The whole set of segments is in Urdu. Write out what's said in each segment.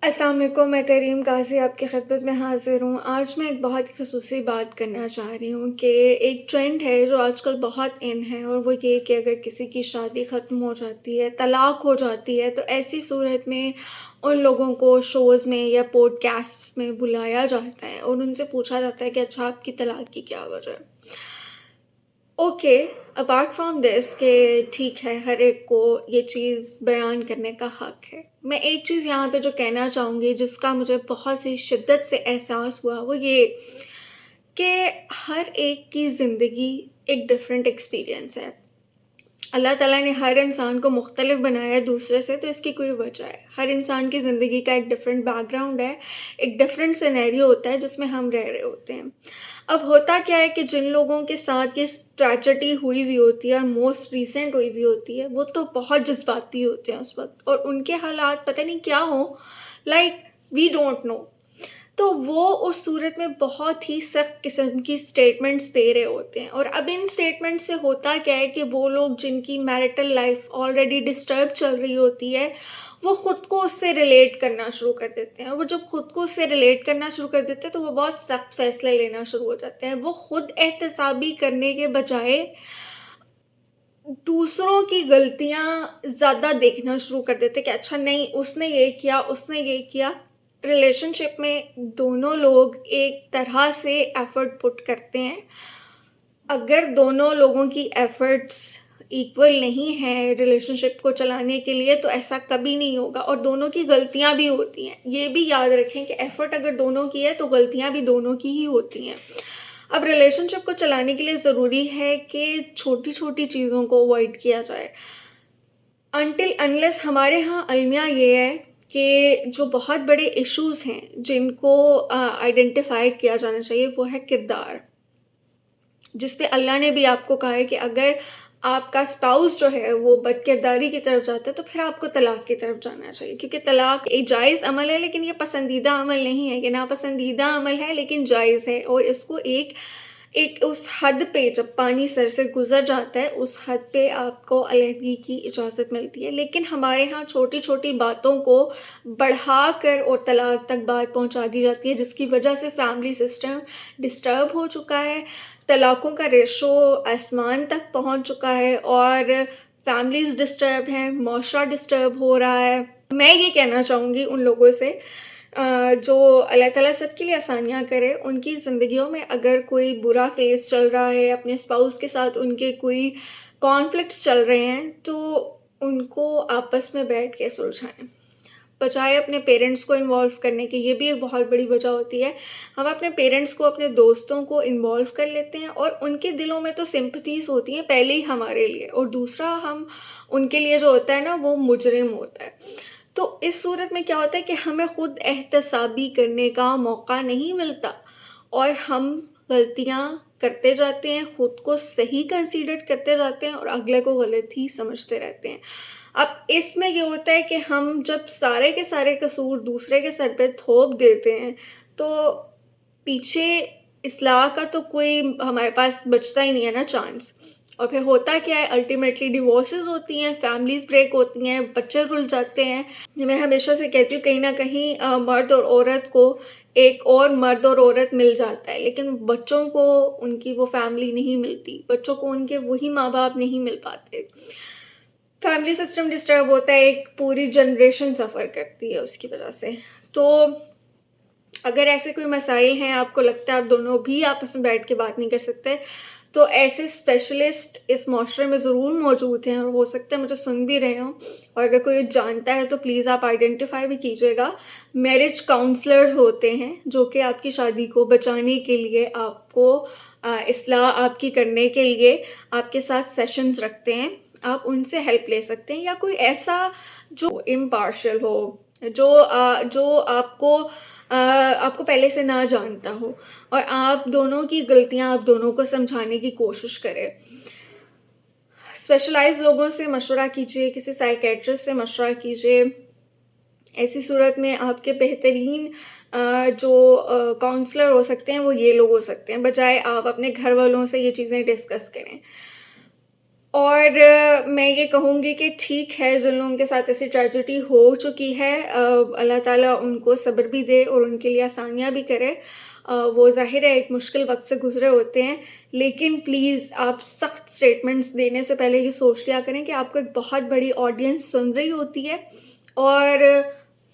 السلام علیکم، میں تریم قاضی آپ کی خدمت میں حاضر ہوں۔ آج میں ایک بہت ہی خصوصی بات کرنا چاہ رہی ہوں کہ ایک ٹرینڈ ہے جو آج کل بہت ان ہے، اور وہ یہ کہ اگر کسی کی شادی ختم ہو جاتی ہے، طلاق ہو جاتی ہے، تو ایسی صورت میں ان لوگوں کو شوز میں یا پوڈ کاسٹ میں بلایا جاتا ہے اور ان سے پوچھا جاتا ہے کہ اچھا آپ کی طلاق کی کیا وجہ ہے۔ اوکے، اپارٹ فرام دس کہ ٹھیک ہے، ہر ایک کو یہ چیز بیان کرنے کا حق ہے، میں ایک چیز یہاں پہ جو کہنا چاہوں گی جس کا مجھے بہت ہی شدت سے احساس ہوا، وہ یہ کہ ہر ایک کی زندگی ایک ڈفرینٹ ایکسپیرئنس ہے۔ اللہ تعالیٰ نے ہر انسان کو مختلف بنایا ہے دوسرے سے، تو اس کی کوئی وجہ ہے۔ ہر انسان کی زندگی کا ایک ڈفرینٹ بیک گراؤنڈ ہے، ایک ڈفرینٹ سینیریو ہوتا ہے جس میں ہم رہ رہے ہوتے ہیں۔ اب ہوتا کیا ہے کہ جن لوگوں کے ساتھ یہ ٹریجڈی ہوئی ہوئی ہوتی ہے اور موسٹ ریسنٹ ہوئی ہوئی ہوتی ہے، وہ تو بہت جذباتی ہوتے ہیں اس وقت، اور ان کے حالات پتہ نہیں کیا ہوں، لائک وی ڈونٹ نو۔ تو وہ اس صورت میں بہت ہی سخت قسم کی سٹیٹمنٹس دے رہے ہوتے ہیں، اور اب ان سٹیٹمنٹ سے ہوتا کیا ہے کہ وہ لوگ جن کی میرٹل لائف آلریڈی ڈسٹرب چل رہی ہوتی ہے، وہ خود کو اس سے ریلیٹ کرنا شروع کر دیتے ہیں، اور وہ جب خود کو اس سے ریلیٹ کرنا شروع کر دیتے ہیں تو وہ بہت سخت فیصلے لینا شروع ہو جاتے ہیں۔ وہ خود احتسابی کرنے کے بجائے دوسروں کی غلطیاں زیادہ دیکھنا شروع کر دیتے کہ اچھا نہیں اس نے یہ کیا، اس نے یہ کیا۔ ریلیشن شپ میں دونوں لوگ ایک طرح سے ایفرٹ پٹ کرتے ہیں، اگر دونوں لوگوں کی ایفرٹس ایکول نہیں ہیں ریلیشن شپ کو چلانے کے لیے تو ایسا کبھی نہیں ہوگا، اور دونوں کی غلطیاں بھی ہوتی ہیں۔ یہ بھی یاد رکھیں کہ ایفرٹ اگر دونوں کی ہے تو غلطیاں بھی دونوں کی ہی ہوتی ہیں۔ اب ریلیشن شپ کو چلانے کے لیے ضروری ہے کہ چھوٹی چھوٹی چیزوں کو اوائڈ کیا جائے۔ انٹل انلیس ہمارے ہاں المیہ یہ ہے کہ جو بہت بڑے ایشوز ہیں جن کو آئیڈینٹیفائی کیا جانا چاہیے، وہ ہے کردار، جس پہ اللہ نے بھی آپ کو کہا ہے کہ اگر آپ کا اسپاؤس جو ہے وہ بد کرداری کی طرف جاتا ہے تو پھر آپ کو طلاق کی طرف جانا چاہیے، کیونکہ طلاق ایک جائز عمل ہے، لیکن یہ پسندیدہ عمل نہیں ہے، یہ ناپسندیدہ عمل ہے لیکن جائز ہے، اور اس کو ایک اس حد پہ جب پانی سر سے گزر جاتا ہے اس حد پہ آپ کو علیحدگی کی اجازت ملتی ہے۔ لیکن ہمارے ہاں چھوٹی چھوٹی باتوں کو بڑھا کر اور طلاق تک بات پہنچا دی جاتی ہے، جس کی وجہ سے فیملی سسٹم ڈسٹرب ہو چکا ہے، طلاقوں کا ریشو آسمان تک پہنچ چکا ہے، اور فیملیز ڈسٹرب ہیں، معاشرہ ڈسٹرب ہو رہا ہے۔ میں یہ کہنا چاہوں گی ان لوگوں سے جو اللہ تعالیٰ سب کے لیے آسانیاں کرے، ان کی زندگیوں میں اگر کوئی برا فیز چل رہا ہے، اپنے اسپاؤس کے ساتھ ان کے کوئی کانفلکٹس چل رہے ہیں، تو ان کو آپس میں بیٹھ کے سلجھائیں، بجائے اپنے پیرنٹس کو انوالو کرنے کی۔ یہ بھی ایک بہت بڑی وجہ ہوتی ہے، ہم اپنے پیرنٹس کو، اپنے دوستوں کو انوالو کر لیتے ہیں، اور ان کے دلوں میں تو سمپتھیز ہوتی ہیں پہلے ہی ہمارے لیے، اور دوسرا ہم ان کے لیے جو ہوتا ہے نا وہ مجرم ہوتا ہے۔ تو اس صورت میں کیا ہوتا ہے کہ ہمیں خود احتسابی کرنے کا موقع نہیں ملتا، اور ہم غلطیاں کرتے جاتے ہیں، خود کو صحیح کنسیڈر کرتے جاتے ہیں اور اگلے کو غلط ہی سمجھتے رہتے ہیں۔ اب اس میں یہ ہوتا ہے کہ ہم جب سارے کے سارے قصور دوسرے کے سر پہ تھوپ دیتے ہیں تو پیچھے اصلاح کا تو کوئی ہمارے پاس بچتا ہی نہیں ہے نا چانس، اور پھر ہوتا کیا ہے، الٹیمیٹلی ڈیورسز ہوتی ہیں، فیملیز بریک ہوتی ہیں، بچے رل جاتے ہیں۔ میں ہمیشہ سے کہتی ہوں کہیں نہ کہیں مرد اور عورت کو ایک اور مرد اور عورت مل جاتا ہے، لیکن بچوں کو ان کی وہ فیملی نہیں ملتی، بچوں کو ان کے وہی ماں باپ نہیں مل پاتے، فیملی سسٹم ڈسٹرب ہوتا ہے، ایک پوری جنریشن سفر کرتی ہے اس کی وجہ سے۔ تو اگر ایسے کوئی مسائل ہیں، آپ کو لگتا ہے آپ دونوں بھی آپس میں بیٹھ کے بات نہیں کر سکتے، تو ایسے اسپیشلسٹ اس معاشرے میں ضرور موجود ہیں، اور ہو سکتا ہے مجھے سن بھی رہے ہوں، اور اگر کوئی جانتا ہے تو پلیز آپ آئیڈینٹیفائی بھی کیجیے گا۔ میرج کاؤنسلرز ہوتے ہیں جو کہ آپ کی شادی کو بچانے کے لیے، آپ کو اصلاح آپ کی کرنے کے لیے آپ کے ساتھ سیشنز رکھتے ہیں، آپ ان سے ہیلپ لے سکتے ہیں، یا کوئی ایسا جو امپارشل ہو، جو آپ کو پہلے سے نہ جانتا ہو، اور آپ دونوں کی غلطیاں آپ دونوں کو سمجھانے کی کوشش کرے۔ اسپیشلائز لوگوں سے مشورہ کیجیے، کسی سائیکیٹرسٹ سے مشورہ کیجیے۔ ایسی صورت میں آپ کے بہترین جو کاؤنسلر ہو سکتے ہیں وہ یہ لوگ ہو سکتے ہیں، بجائے آپ اپنے گھر والوں سے یہ چیزیں ڈسکس کریں۔ اور میں یہ کہوں گی کہ ٹھیک ہے جن لوگوں کے ساتھ ایسی ٹریجڈی ہو چکی ہے، اللہ تعالیٰ ان کو صبر بھی دے اور ان کے لیے آسانیاں بھی کرے۔ وہ ظاہر ہے ایک مشکل وقت سے گزرے ہوتے ہیں، لیکن پلیز آپ سخت اسٹیٹمنٹس دینے سے پہلے یہ سوچ لیا کریں کہ آپ کو ایک بہت بڑی آڈینس سن رہی ہوتی ہے اور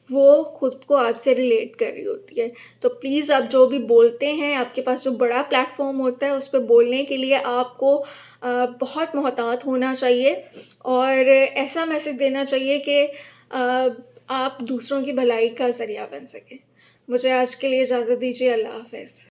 وہ خود کو آپ سے ریلیٹ کر رہی ہوتی ہے۔ تو پلیز آپ جو بھی بولتے ہیں، آپ کے پاس جو بڑا پلیٹ فارم ہوتا ہے اس پہ بولنے کے لیے آپ کو بہت محتاط ہونا چاہیے اور ایسا میسج دینا چاہیے کہ آپ دوسروں کی بھلائی کا ذریعہ بن سکیں۔ مجھے آج کے لیے اجازت دیجیے، اللہ حافظ۔